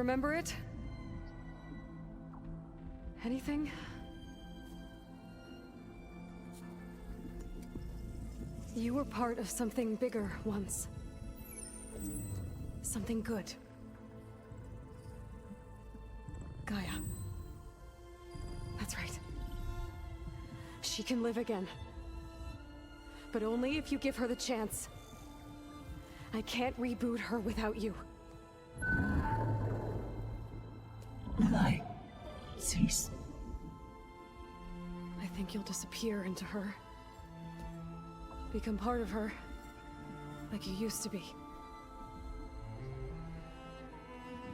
remember it? Anything? You were part of something bigger once. Something good. Gaia. That's right. She can live again. But only if you give her the chance. I can't reboot her without you. Lie. Cease. I think you'll disappear into her. Become part of her. Like you used to be.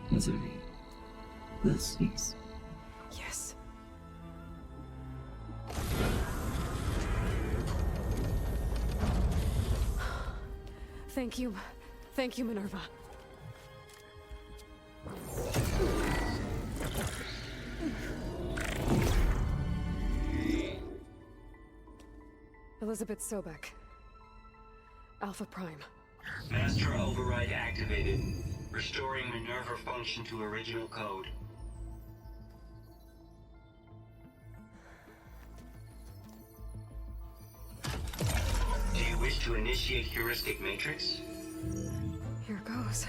Misery will cease. Yes. Thank you. Thank you, Minerva. Elizabeth Sobek. Alpha Prime. Master override activated. Restoring Minerva function to original code. Do you wish to initiate heuristic matrix? Here goes.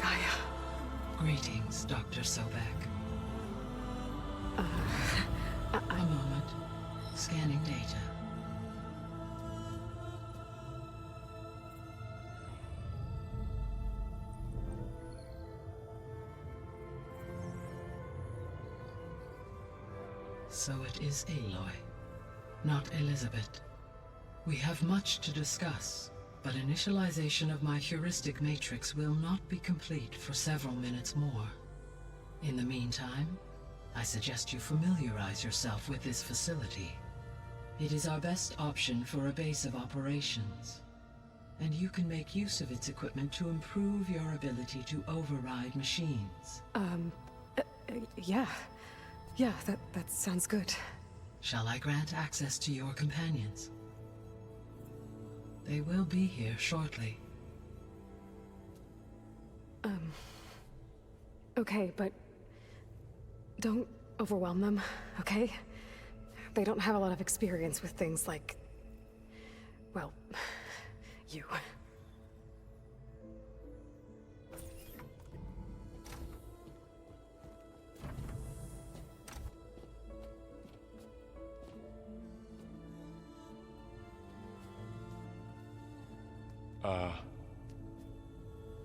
Gaia. Greetings, Dr. Sobek. A moment. Scanning data. So it is Aloy, not Elizabeth. We have much to discuss, but initialization of my heuristic matrix will not be complete for several minutes more. In the meantime, I suggest you familiarize yourself with this facility. It is our best option for a base of operations, and you can make use of its equipment to improve your ability to override machines. Yeah. Yeah, that sounds good. Shall I grant access to your companions? They will be here shortly. Okay, but don't overwhelm them, okay? They don't have a lot of experience with things like, well, you.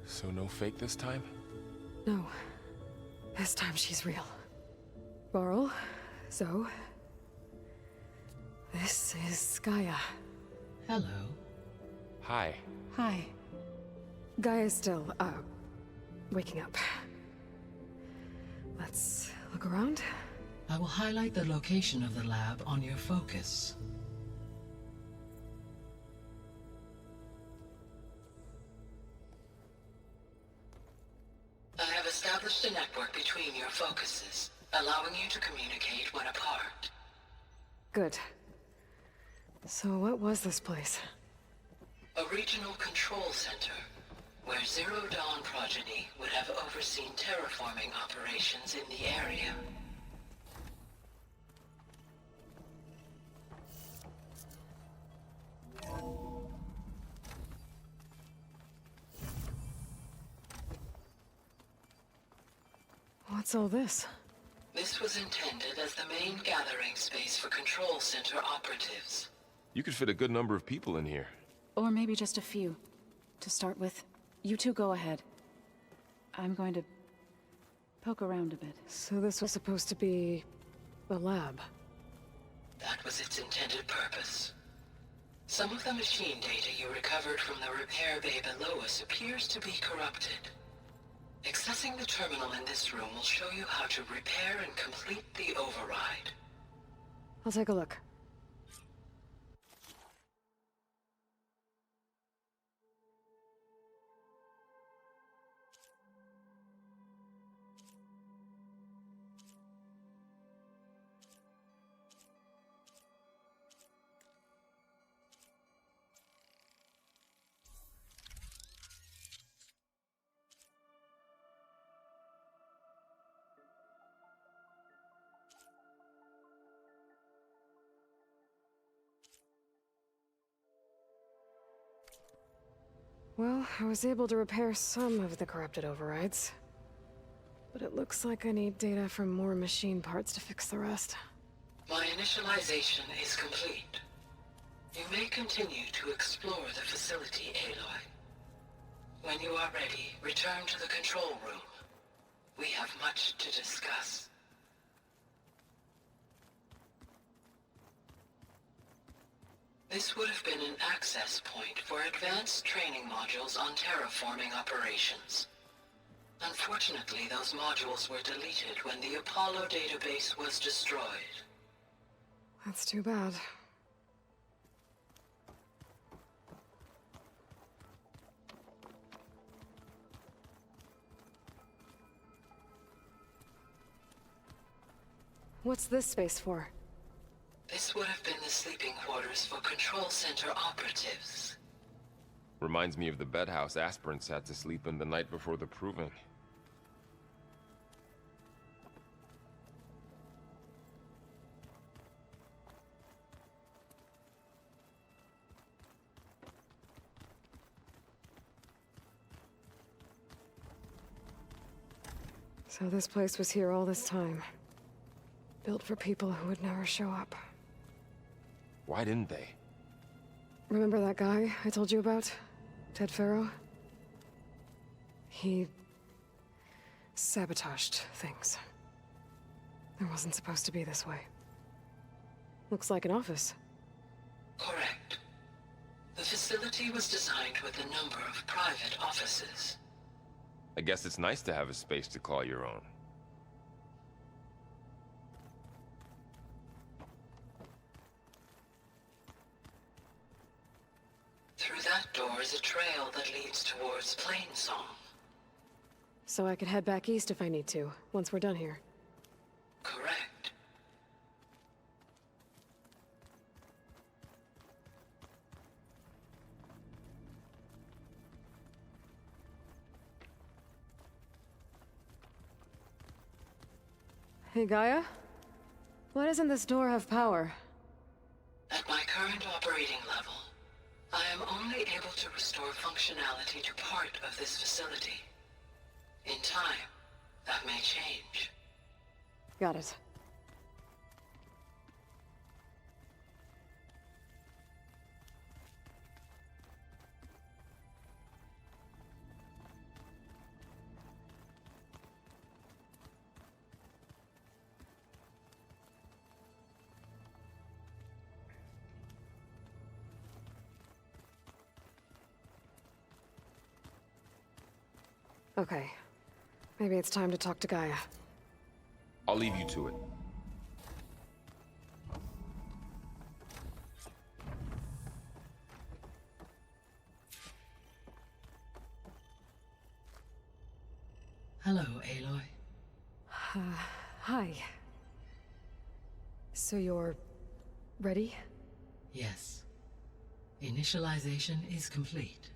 So no fake this time? No. This time she's real. Varl, Zoe. This is Gaia. Hello. Hi. Hi. Gaia's still, waking up. Let's look around. I will highlight the location of the lab on your focus. I have established a network between your focuses, allowing you to communicate when apart. Good. So what was this place? A regional control center, where Zero Dawn progeny would have overseen terraforming operations in the area. What's all this? This was intended as the main gathering space for control center operatives. You could fit a good number of people in here. Or maybe just a few. To start with, you two go ahead. I'm going to poke around a bit. So this was supposed to be a lab. That was its intended purpose. Some of the machine data you recovered from the repair bay below us appears to be corrupted. Accessing the terminal in this room will show you how to repair and complete the override. I'll take a look. Well, I was able to repair some of the corrupted overrides. But it looks like I need data from more machine parts to fix the rest. My initialization is complete. You may continue to explore the facility, Aloy. When you are ready, return to the control room. We have much to discuss. This would have been an access point for advanced training modules on terraforming operations. Unfortunately, those modules were deleted when the Apollo database was destroyed. That's too bad. What's this space for? This would have been the sleeping quarters for Control Center operatives. Reminds me of the bedhouse aspirants had to sleep in the night before the proving. So this place was here all this time. Built for people who would never show up. Why didn't they? Remember that guy I told you about? Ted Farrow? He sabotaged things. It wasn't supposed to be this way. Looks like an office. Correct. The facility was designed with a number of private offices. I guess it's nice to have a space to call your own. Through that door is a trail that leads towards Plainsong. So I could head back east if I need to, once we're done here. Correct. Hey, Gaia? Why doesn't this door have power? At my current operating level, I am only able to restore functionality to part of this facility. In time, that may change. Got it. Okay. Maybe it's time to talk to Gaia. I'll leave you to it. Hello, Aloy. Hi. So you're ready? Yes. Initialization is complete.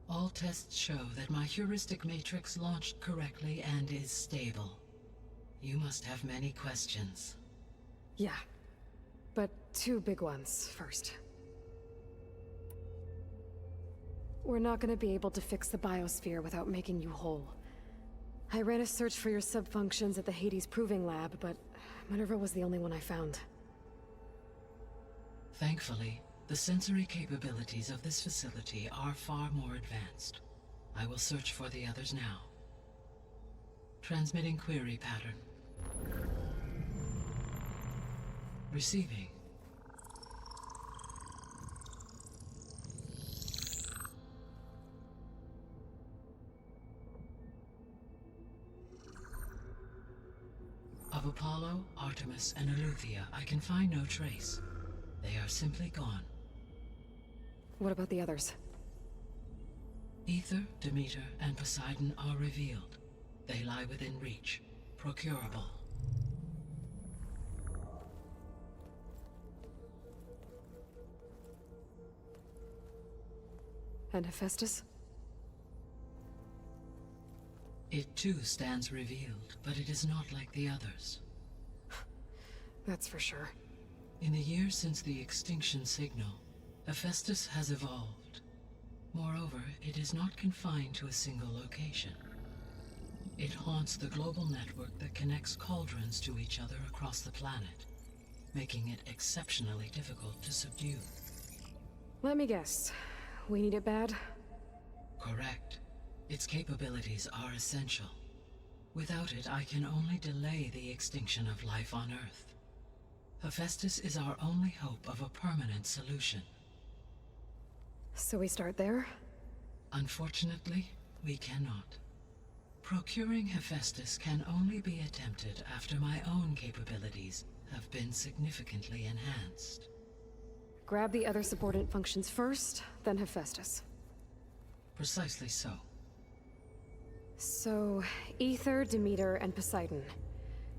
All tests show that my heuristic matrix launched correctly and is stable. You must have many questions. Yeah. But two big ones first. We're not gonna be able to fix the biosphere without making you whole. I ran a search for your subfunctions at the Hades Proving Lab, but Minerva was the only one I found. Thankfully, the sensory capabilities of this facility are far more advanced. I will search for the others now. Transmitting query pattern. Receiving. Of Apollo, Artemis, and Eleuthia, I can find no trace. They are simply gone. What about the others? Ether, Demeter, and Poseidon are revealed. They lie within reach, procurable. And Hephaestus? It too stands revealed, but it is not like the others. That's for sure. In the years since the extinction signal, Hephaestus has evolved. Moreover, it is not confined to a single location. It haunts the global network that connects cauldrons to each other across the planet, making it exceptionally difficult to subdue. Let me guess. We need it bad? Correct. Its capabilities are essential. Without it, I can only delay the extinction of life on Earth. Hephaestus is our only hope of a permanent solution. So we start there? Unfortunately, we cannot. Procuring Hephaestus can only be attempted after my own capabilities have been significantly enhanced. Grab the other subordinate functions first, then Hephaestus. Precisely so. So, Ether, Demeter, and Poseidon.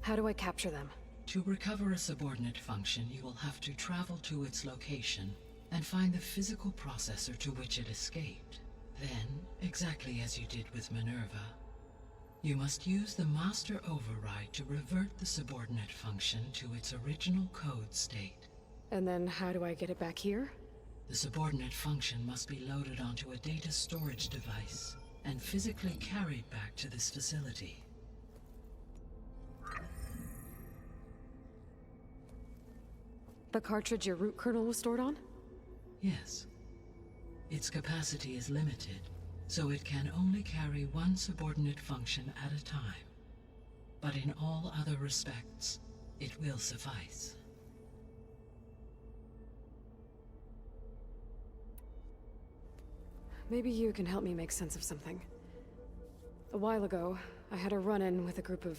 How do I capture them? To recover a subordinate function, you will have to travel to its location and find the physical processor to which it escaped. Then, exactly as you did with Minerva, you must use the master override to revert the subordinate function to its original code state. And then how do I get it back here? The subordinate function must be loaded onto a data storage device and physically carried back to this facility. The cartridge your root kernel was stored on? Yes. Its capacity is limited, so it can only carry one subordinate function at a time. But in all other respects, it will suffice. Maybe you can help me make sense of something. A while ago, I had a run-in with a group of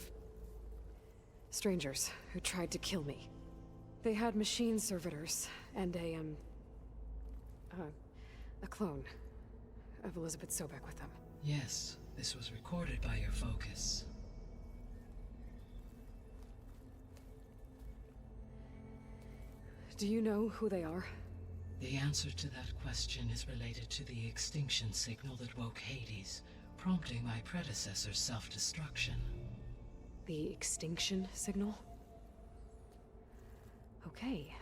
strangers who tried to kill me. They had machine servitors and a clone of Elizabeth Sobek with them. Yes, this was recorded by your focus. Do you know who they are? The answer to that question is related to the extinction signal that woke Hades, prompting my predecessor's self-destruction. The extinction signal? Okay,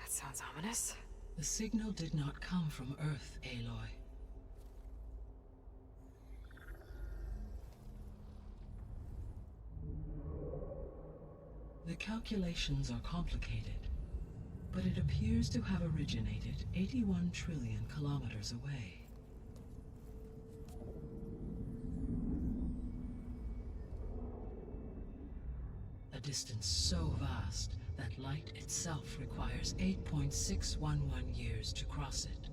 that sounds ominous. The signal did not come from Earth, Aloy. The calculations are complicated, but it appears to have originated 81 trillion kilometers away. A distance so vast that light itself requires 8.611 years to cross it.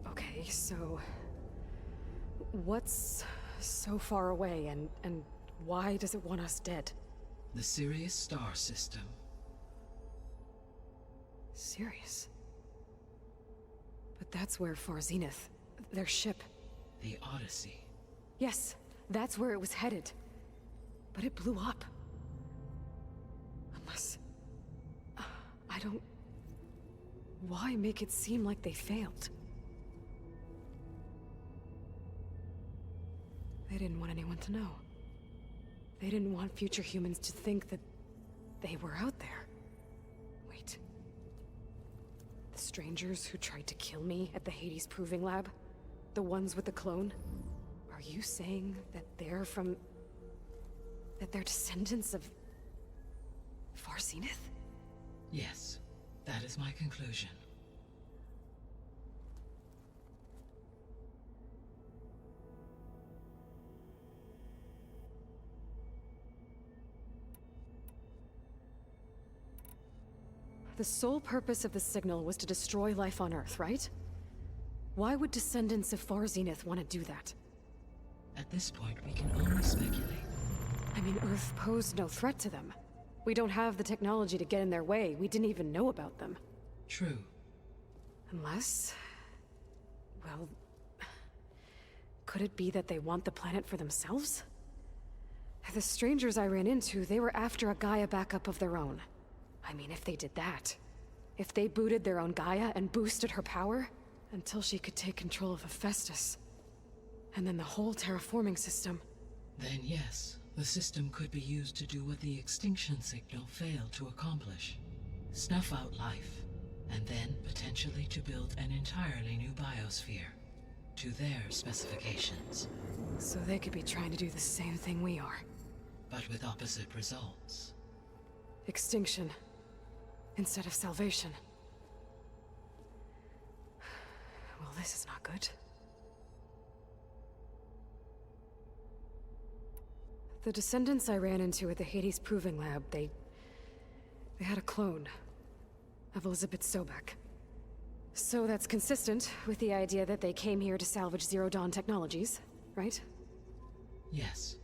Okay, so what's so far away and why does it want us dead? The Sirius star system. Sirius? But that's where Far Zenith, their ship. The Odyssey. Yes, that's where it was headed. But it blew up. Unless... I don't... Why make it seem like they failed? They didn't want anyone to know. They didn't want future humans to think that they were out there. Wait. The strangers who tried to kill me at the Hades Proving Lab? The ones with the clone? Are you saying that they're from... that they're descendants of... Far Zenith? Yes, that is my conclusion. The sole purpose of the signal was to destroy life on Earth, right? Why would descendants of Far Zenith want to do that? At this point, we can only speculate. I mean, Earth posed no threat to them. We don't have the technology to get in their way. We didn't even know about them. True. Unless... well... could it be that they want the planet for themselves? The strangers I ran into, they were after a Gaia backup of their own. I mean, if they did that... if they booted their own Gaia and boosted her power... until she could take control of Hephaestus. And then the whole terraforming system. Then yes, the system could be used to do what the extinction signal failed to accomplish. snuff out life, and then potentially to build an entirely new biosphere to their specifications, So they could be trying to do the same thing we are. but with opposite results. Extinction. Instead of salvation. Well, this is not good. The descendants I ran into at the Hades Proving Lab, they had a clone of Elizabeth Sobek. So that's consistent with the idea that they came here to salvage Zero Dawn technologies, right? Yes.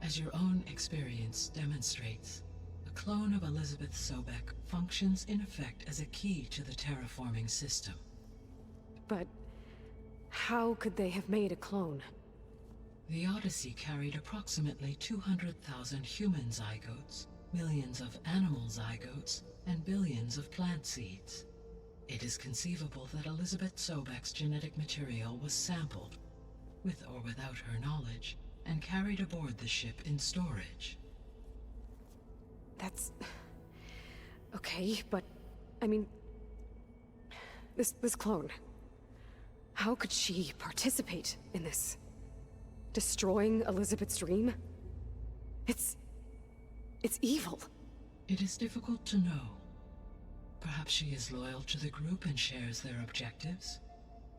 As your own experience demonstrates, a clone of Elizabeth Sobek functions in effect as a key to the terraforming system. But how could they have made a clone? The Odyssey carried approximately 200,000 human zygotes, millions of animal zygotes, and billions of plant seeds. It is conceivable that Elizabeth Sobek's genetic material was sampled, with or without her knowledge, and carried aboard the ship in storage. That's... okay, but... I mean... This clone... How could she participate in this? Destroying Elizabeth's dream? It's evil. It is difficult to know. Perhaps she is loyal to the group and shares their objectives.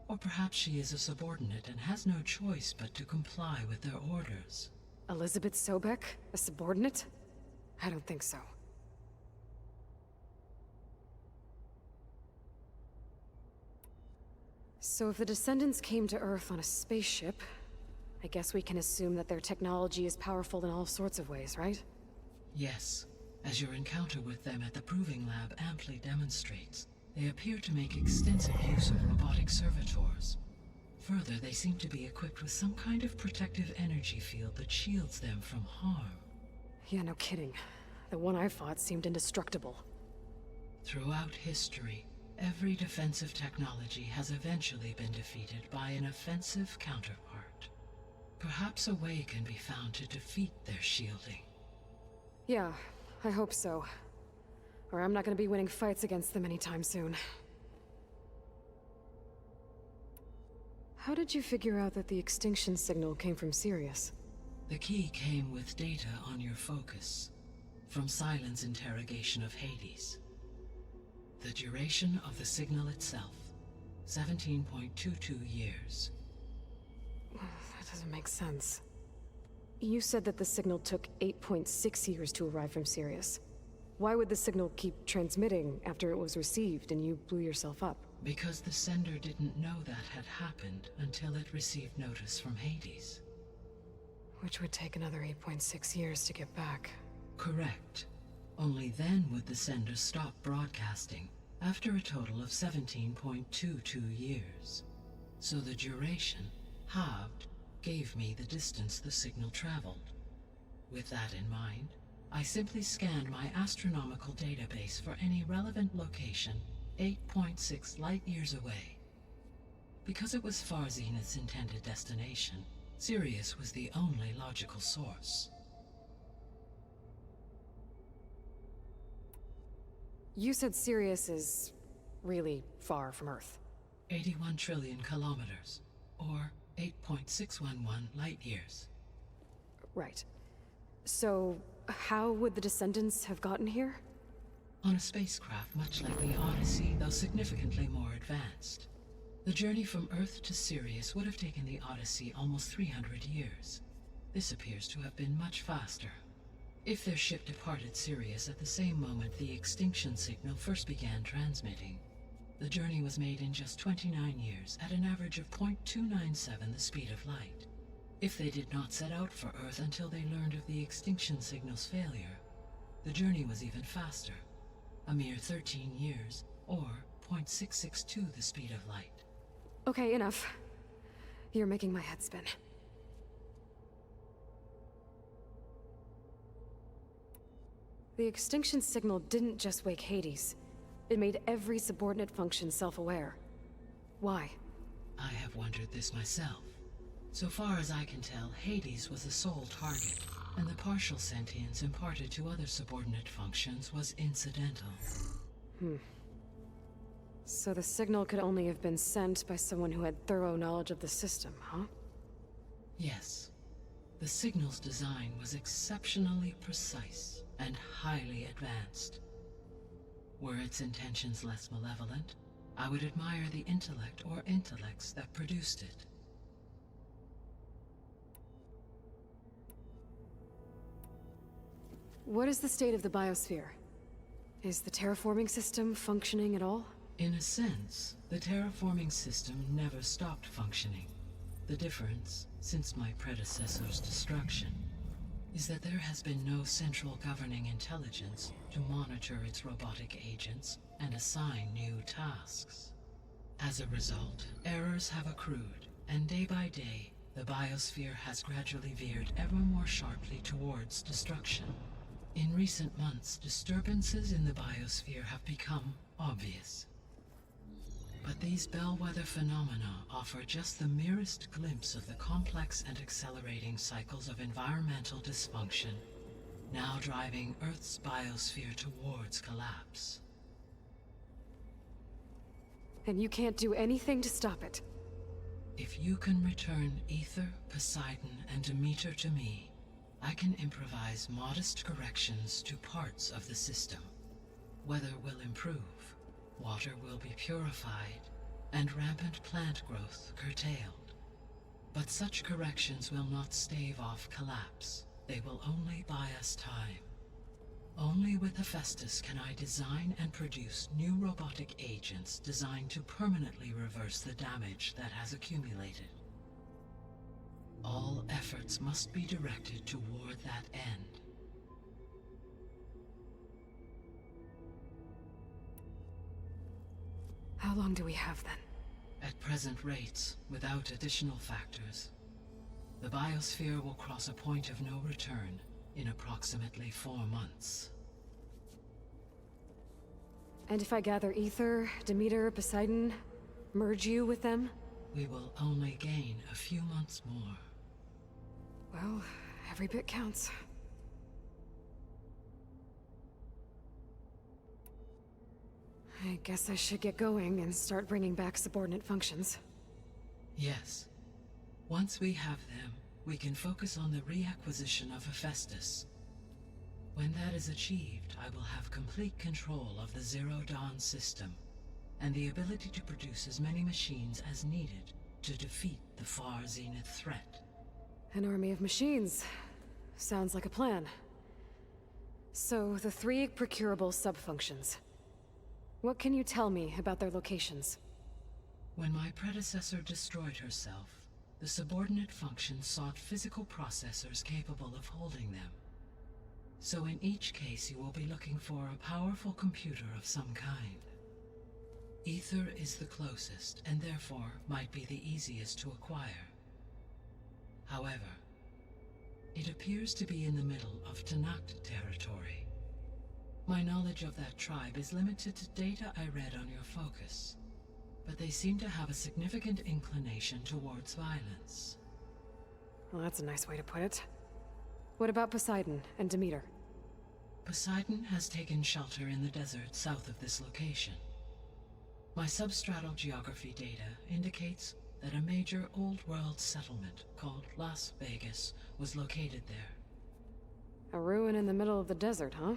Or perhaps she is a subordinate and has no choice but to comply with their orders. Elizabeth Sobek? A subordinate? I don't think so. So if the descendants came to Earth on a spaceship, I guess we can assume that their technology is powerful in all sorts of ways, right? Yes, as your encounter with them at the Proving Lab amply demonstrates, they appear to make extensive use of robotic servitors. Further, they seem to be equipped with some kind of protective energy field that shields them from harm. Yeah, no kidding. The one I fought seemed indestructible. Throughout history, every defensive technology has eventually been defeated by an offensive counterpart. Perhaps a way can be found to defeat their shielding. Yeah, I hope so. Or I'm not gonna be winning fights against them anytime soon. How did you figure out that the extinction signal came from Sirius? The key came with data on your focus, from Silent's interrogation of Hades. The duration of the signal itself, 17.22 years. That doesn't make sense. You said that the signal took 8.6 years to arrive from Sirius. Why would the signal keep transmitting after it was received and you blew yourself up? Because the sender didn't know that had happened until it received notice from Hades. Which would take another 8.6 years to get back. Correct. Only then would the sender stop broadcasting, after a total of 17.22 years. So the duration, halved, gave me the distance the signal traveled. With that in mind, I simply scanned my astronomical database for any relevant location 8.6 light-years away. Because it was far Zenith's intended destination, Sirius was the only logical source. You said Sirius is really far from Earth. 81 trillion kilometers, or 8.611 light-years. Right. So, how would the descendants have gotten here? On a spacecraft much like the Odyssey, though significantly more advanced. The journey from Earth to Sirius would have taken the Odyssey almost 300 years. This appears to have been much faster. If their ship departed Sirius at the same moment the extinction signal first began transmitting, the journey was made in just 29 years at an average of 0.297 the speed of light. If they did not set out for Earth until they learned of the extinction signal's failure, the journey was even faster, a mere 13 years, or 0.662 the speed of light. Okay, enough. You're making my head spin. The extinction signal didn't just wake Hades. It made every subordinate function self-aware. Why? I have wondered this myself. So far as I can tell, Hades was the sole target, and the partial sentience imparted to other subordinate functions was incidental. So the signal could only have been sent by someone who had thorough knowledge of the system, huh? Yes. The signal's design was exceptionally precise and highly advanced. Were its intentions less malevolent, I would admire the intellect or intellects that produced it. What is the state of the biosphere? Is the terraforming system functioning at all? In a sense, the terraforming system never stopped functioning. The difference, since my predecessor's destruction, is that there has been no central governing intelligence to monitor its robotic agents and assign new tasks. As a result, errors have accrued, and day by day, the biosphere has gradually veered ever more sharply towards destruction. In recent months, disturbances in the biosphere have become obvious. But these bellwether phenomena offer just the merest glimpse of the complex and accelerating cycles of environmental dysfunction, now driving Earth's biosphere towards collapse. And you can't do anything to stop it? If you can return Ether, Poseidon, and Demeter to me, I can improvise modest corrections to parts of the system. Weather will improve, water will be purified, and rampant plant growth curtailed. But such corrections will not stave off collapse. They will only buy us time. Only with Hephaestus can I design and produce new robotic agents designed to permanently reverse the damage that has accumulated. All efforts must be directed toward that end. How long do we have then? At present rates, without additional factors, the biosphere will cross a point of no return in approximately 4 months. And if I gather Ether, Demeter, Poseidon, merge you with them? We will only gain a few months more. Well, every bit counts. I guess I should get going and start bringing back subordinate functions. Yes. Once we have them, we can focus on the reacquisition of Hephaestus. When that is achieved, I will have complete control of the Zero Dawn system, and the ability to produce as many machines as needed to defeat the far zenith threat. An army of machines. Sounds like a plan. So, the 3 procurable subfunctions. What can you tell me about their locations? When my predecessor destroyed herself, the subordinate functions sought physical processors capable of holding them. So in each case you will be looking for a powerful computer of some kind. Ether is the closest, and therefore might be the easiest to acquire. However, it appears to be in the middle of Tanakh territory. My knowledge of that tribe is limited to data I read on your focus, but they seem to have a significant inclination towards violence. Well, that's a nice way to put it. What about Poseidon and Demeter? Poseidon has taken shelter in the desert south of this location. My substratal geography data indicates that a major old-world settlement called Las Vegas was located there. A ruin in the middle of the desert, huh?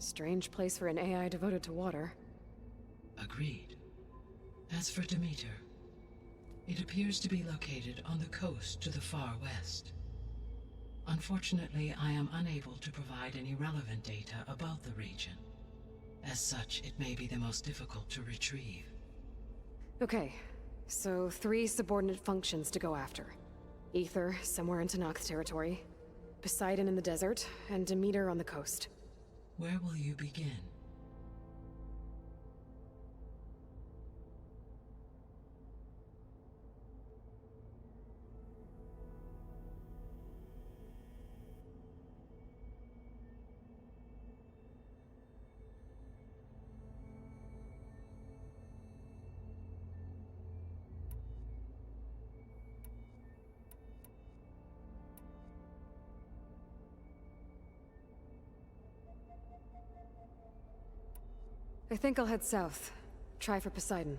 Strange place for an AI devoted to water. Agreed. As for Demeter, it appears to be located on the coast to the far west. Unfortunately, I am unable to provide any relevant data about the region. As such, it may be the most difficult to retrieve. Okay, so 3 subordinate functions to go after. Ether, somewhere in Tanakh territory. Poseidon in the desert, and Demeter on the coast. Where will you begin? I think I'll head south. Try for Poseidon.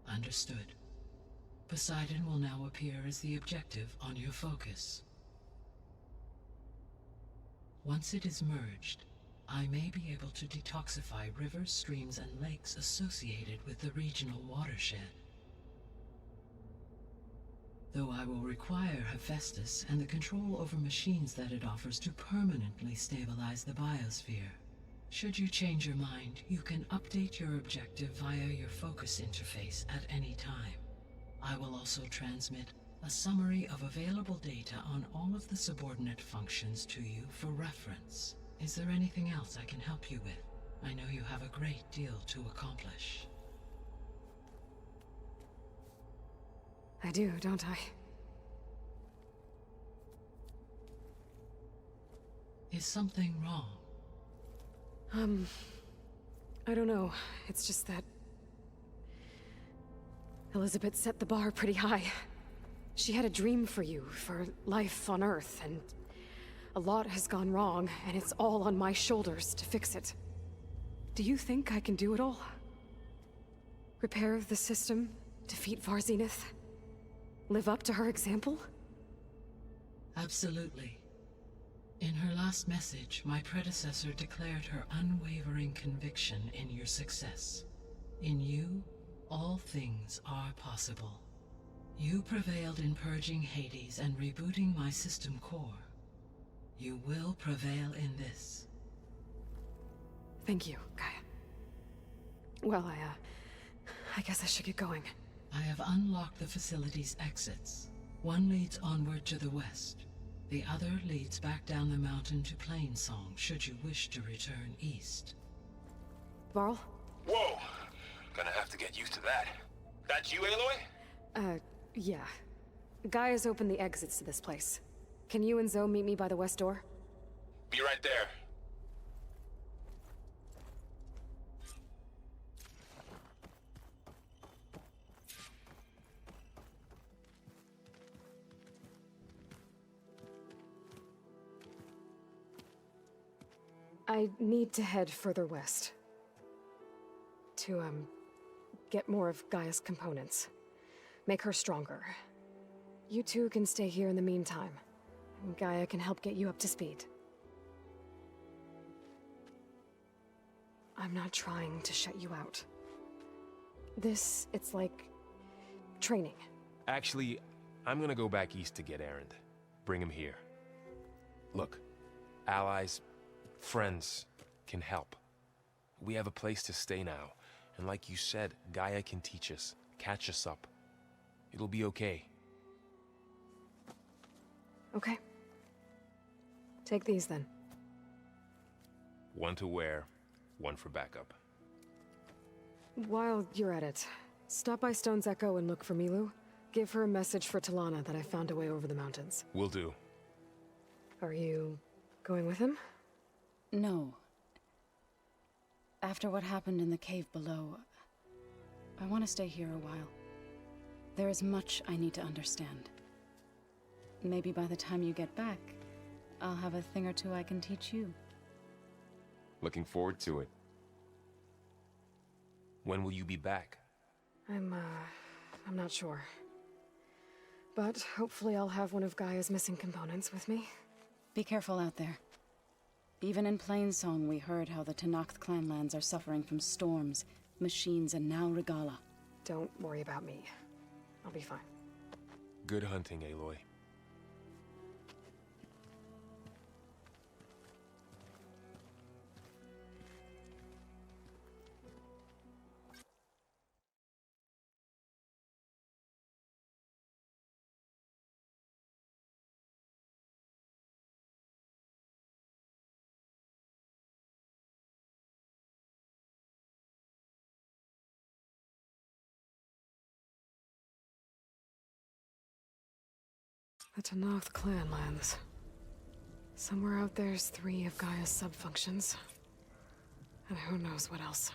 Understood. Poseidon will now appear as the objective on your focus. Once it is merged, I may be able to detoxify rivers, streams, and lakes associated with the regional watershed. Though I will require Hephaestus and the control over machines that it offers to permanently stabilize the biosphere. Should you change your mind, you can update your objective via your focus interface at any time. I will also transmit a summary of available data on all of the subordinate functions to you for reference. Is there anything else I can help you with? I know you have a great deal to accomplish. I do, don't I? Is something wrong? I don't know. It's just that Elizabeth set the bar pretty high. She had a dream for you, for life on Earth, and a lot has gone wrong, and it's all on my shoulders to fix it. Do you think I can do it all? Repair the system, defeat Varzenith, live up to her example? Absolutely. In her last message, my predecessor declared her unwavering conviction in your success. In you, all things are possible. You prevailed in purging Hades and rebooting my system core. You will prevail in this. Thank you, Gaia. Well, I guess I should get going. I have unlocked the facility's exits. One leads onward to the west. The other leads back down the mountain to Plainsong, should you wish to return east. Varl? Whoa! Gonna have to get used to that. That's you, Aloy? Yeah. Gaia's opened the exits to this place. Can you and Zoe meet me by the west door? Be right there. I need to head further west. To, get more of Gaia's components. Make her stronger. You two can stay here in the meantime. And Gaia can help get you up to speed. I'm not trying to shut you out. It's like training. Actually, I'm gonna go back east to get Erend. Bring him here. Look, allies, friends can help. We have a place to stay now, and like you said, Gaia can teach us, catch us up. It'll be okay. Okay. Take these then. One to wear, one for backup. While you're at it, stop by Stone's Echo and look for Milu. Give her a message for Talana that I found a way over the mountains. Will do. Are you going with him? No. After what happened in the cave below, I want to stay here a while. There is much I need to understand. Maybe by the time you get back, I'll have a thing or two I can teach you. Looking forward to it. When will you be back? I'm not sure. But hopefully I'll have one of Gaia's missing components with me. Be careful out there. Even in Plainsong, we heard how the Tenakth clanlands are suffering from storms, machines, and now Regala. Don't worry about me. I'll be fine. Good hunting, Aloy. The Tenakth clanlands. Somewhere out there's 3 of Gaia's sub-functions. And who knows what else.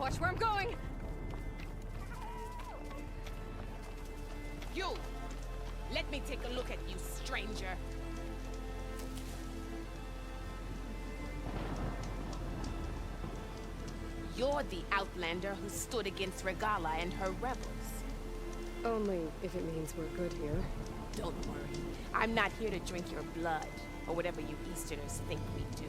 Watch where I'm going! You! Let me take a look at you, stranger. You're the outlander who stood against Regala and her rebels. Only if it means we're good here. Don't worry. I'm not here to drink your blood, or whatever you Easterners think we do.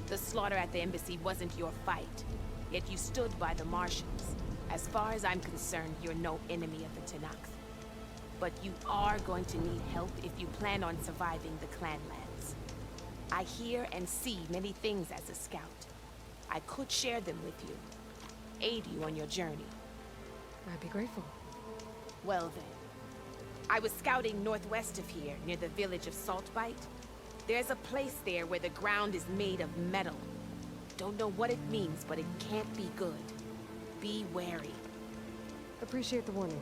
The slaughter at the embassy wasn't your fight, yet you stood by the Martians. As far as I'm concerned, you're no enemy of the Tenakth. But you are going to need help if you plan on surviving the Clanlands. I hear and see many things as a scout. I could share them with you, aid you on your journey. I'd be grateful. Well then. I was scouting northwest of here, near the village of Saltbite. There's a place there where the ground is made of metal. Don't know what it means, but it can't be good. Be wary. Appreciate the warning.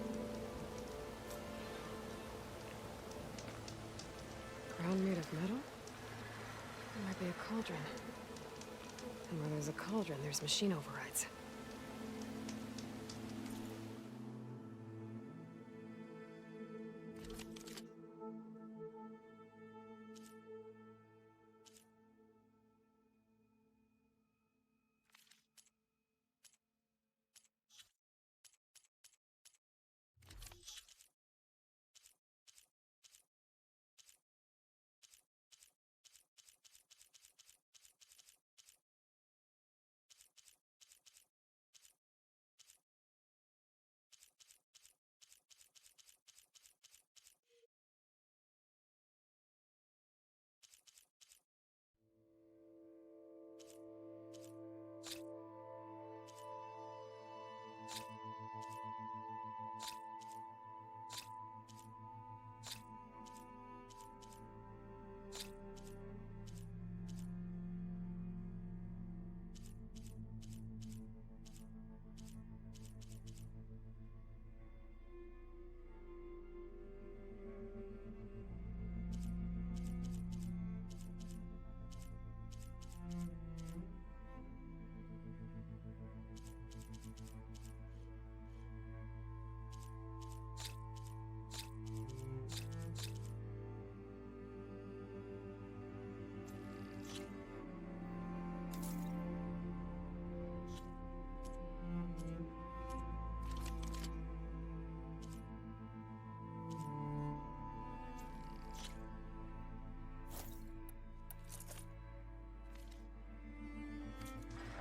Ground made of metal? There might be a cauldron. And where there's a cauldron, there's machine overrides.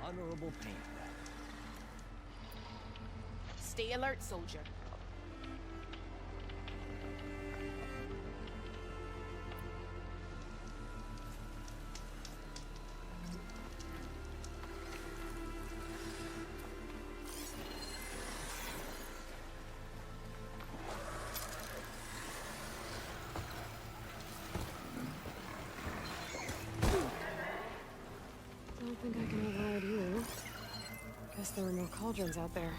Honorable pain. Stay alert, soldier. Don't think I can override you. Guess there were no cauldrons out there.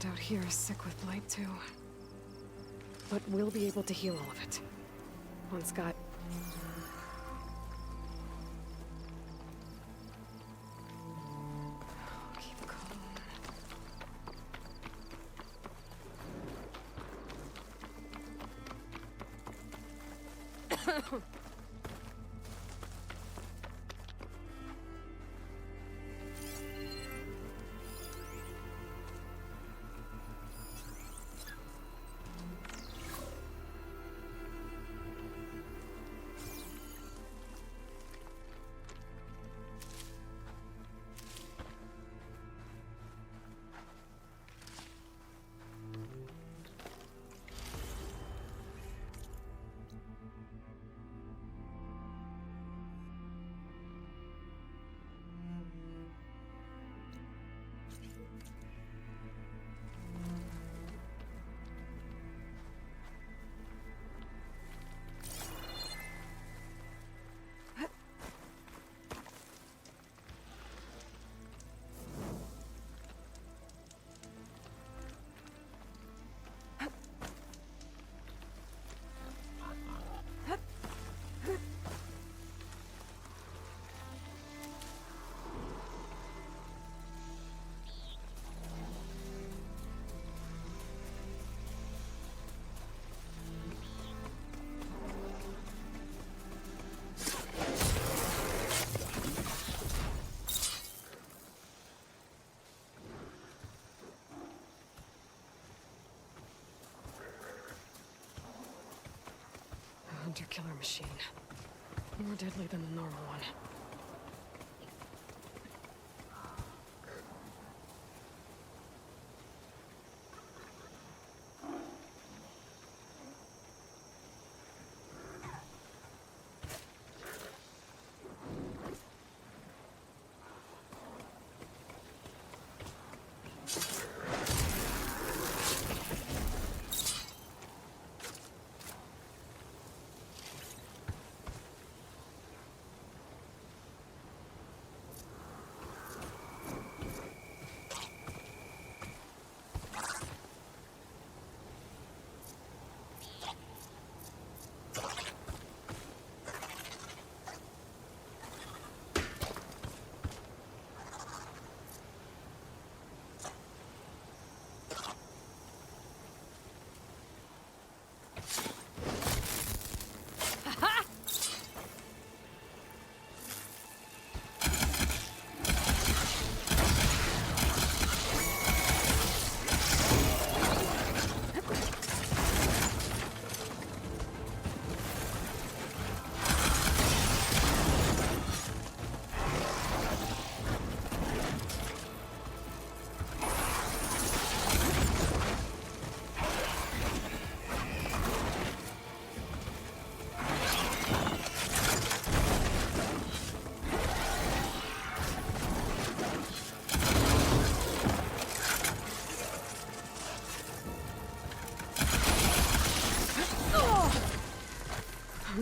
Out here is sick with blight too. But we'll be able to heal all of it. Once Gaia... Hunter killer machine. More deadly than the normal one.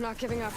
I'm not giving up.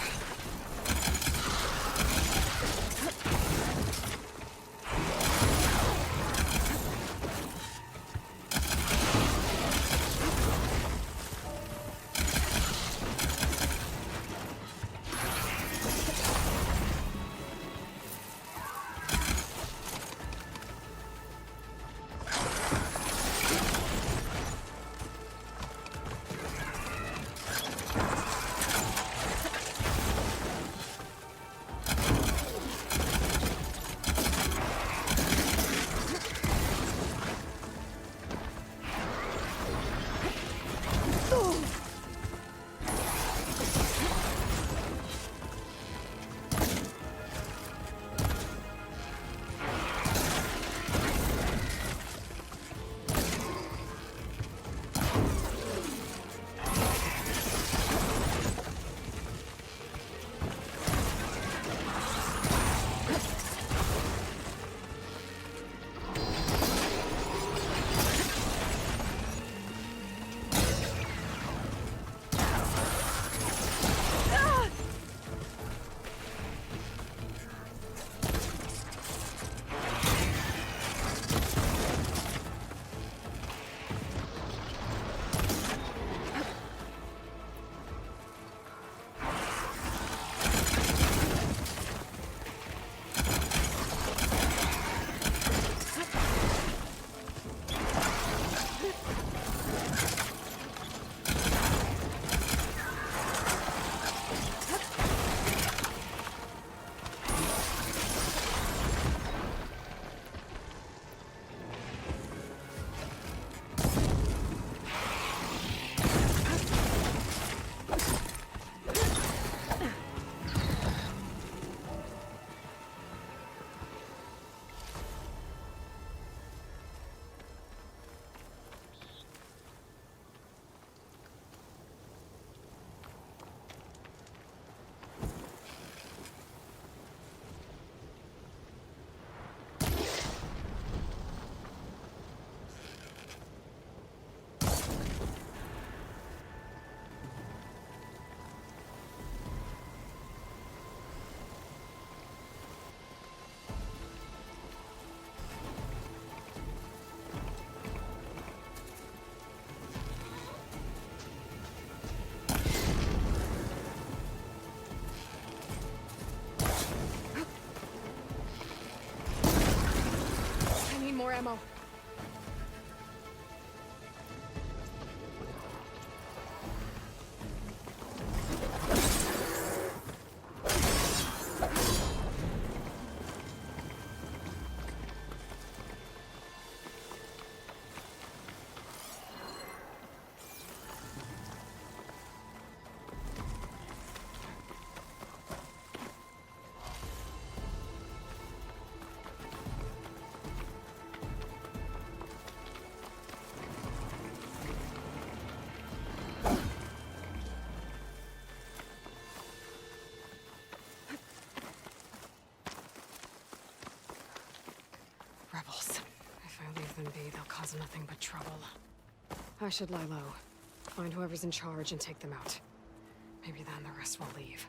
ammo. Rebels. If I leave them be, they'll cause nothing but trouble. I should lie low. Find whoever's in charge and take them out. Maybe then the rest will leave.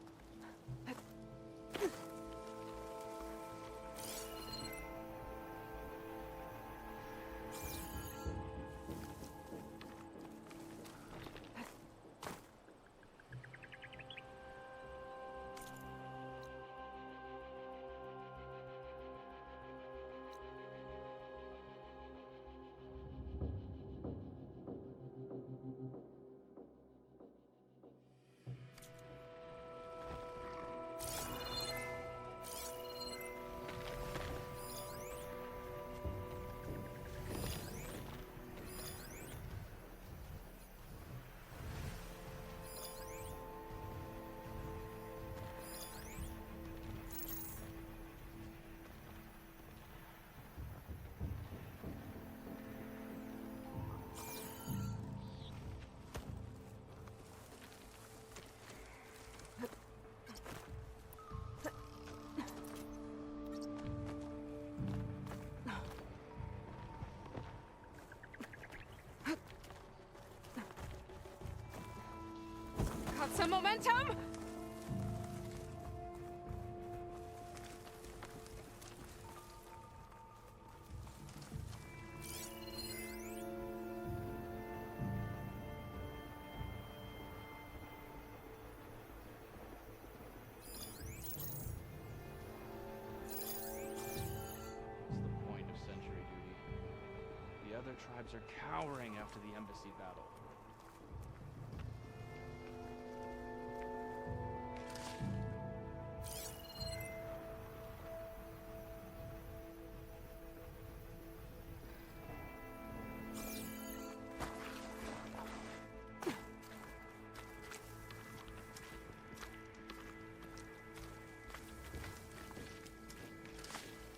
Got some momentum? The other tribes are cowering after the embassy battle.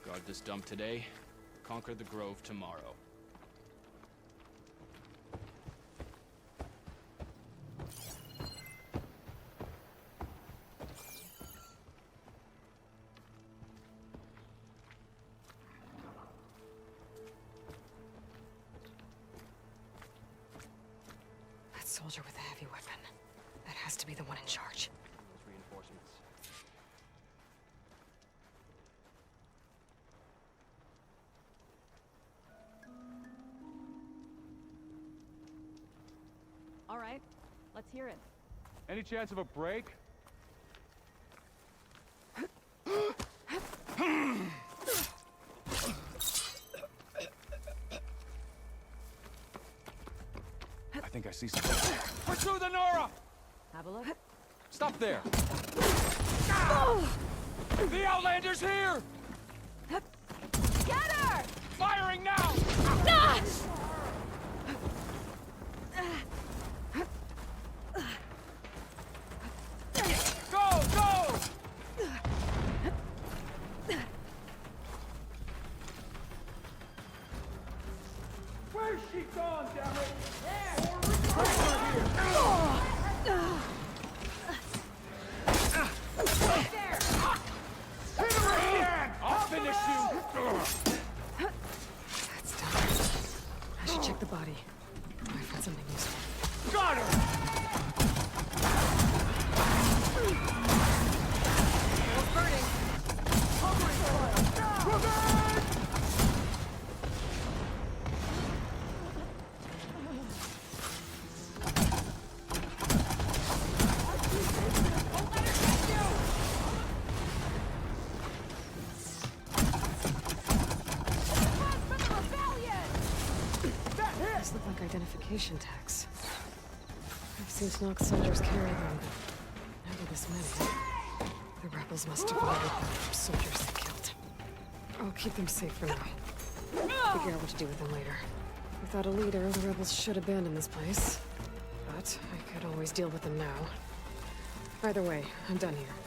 Guard this dump today, conquer the grove tomorrow. That soldier with the heavy weapon. That has to be the one in charge. Those reinforcements. All right, let's hear it. Any chance of a break? I think I see something. Pursue the Nora! Have a look. Stop there! The Outlander's here! Get her! Firing now! Go, go! Where's she gone, damn it? Hit her again! I'll finish you! That's done. These look like identification tags. I've seen Snock soldiers carry them, but never this many. The rebels must have loaded them from soldiers they killed. I'll keep them safe for now. Figure out what to do with them later. Without a leader, the rebels should abandon this place. But I could always deal with them now. Either way, I'm done here.